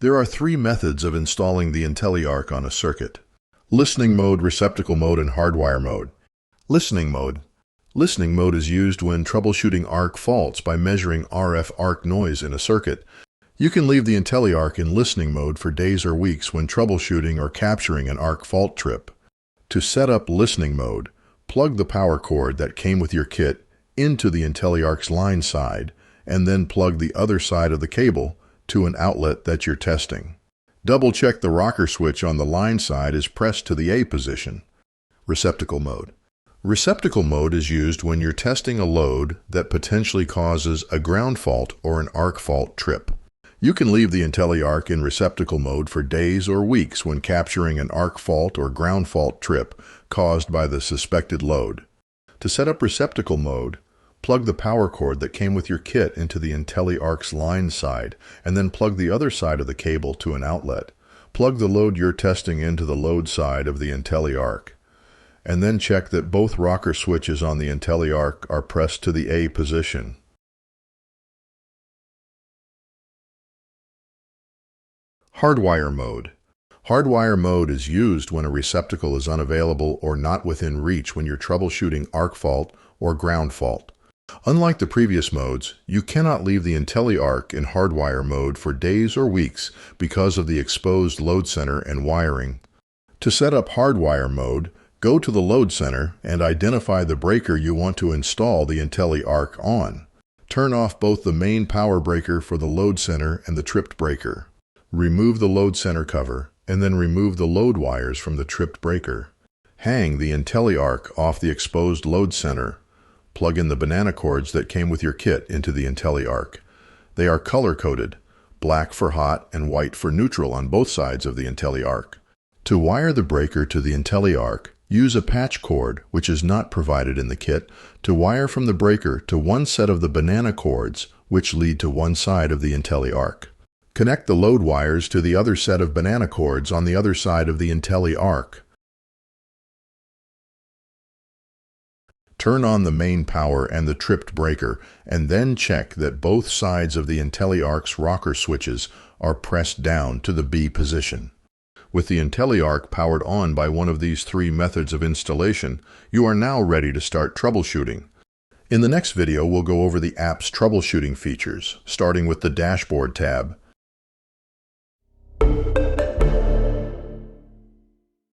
There are three methods of installing the IntelliArc on a circuit: listening mode, receptacle mode, and hardwire mode. Listening mode. Listening mode is used when troubleshooting arc faults by measuring RF arc noise in a circuit. You can leave the IntelliArc in listening mode for days or weeks when troubleshooting or capturing an arc fault trip. To set up listening mode, plug the power cord that came with your kit into the IntelliArc's line side, and then plug the other side of the cable to an outlet that you're testing. Double-check the rocker switch on the line side is pressed to the A position. Receptacle mode. Receptacle mode is used when you're testing a load that potentially causes a ground fault or an arc fault trip. You can leave the IntelliArc in receptacle mode for days or weeks when capturing an arc fault or ground fault trip caused by the suspected load. To set up receptacle mode, plug the power cord that came with your kit into the IntelliArc's line side, and then plug the other side of the cable to an outlet. Plug the load you're testing into the load side of the IntelliArc, and then check that both rocker switches on the IntelliArc are pressed to the A position. Hardwire mode. Hardwire mode is used when a receptacle is unavailable or not within reach when you're troubleshooting arc fault or ground fault. Unlike the previous modes, you cannot leave the IntelliArc in hardwire mode for days or weeks because of the exposed load center and wiring. To set up hardwire mode, go to the load center and identify the breaker you want to install the IntelliArc on. Turn off both the main power breaker for the load center and the tripped breaker. Remove the load center cover, and then remove the load wires from the tripped breaker. Hang the IntelliArc off the exposed load center. Plug in the banana cords that came with your kit into the IntelliArc. They are color-coded, black for hot and white for neutral on both sides of the IntelliArc. To wire the breaker to the IntelliArc, use a patch cord, which is not provided in the kit, to wire from the breaker to one set of the banana cords, which lead to one side of the IntelliArc. Connect the load wires to the other set of banana cords on the other side of the IntelliArc. Turn on the main power and the tripped breaker, and then check that both sides of the IntelliArc's rocker switches are pressed down to the B position. With the IntelliArc powered on by one of these three methods of installation, you are now ready to start troubleshooting. In the next video, we'll go over the app's troubleshooting features, starting with the Dashboard tab.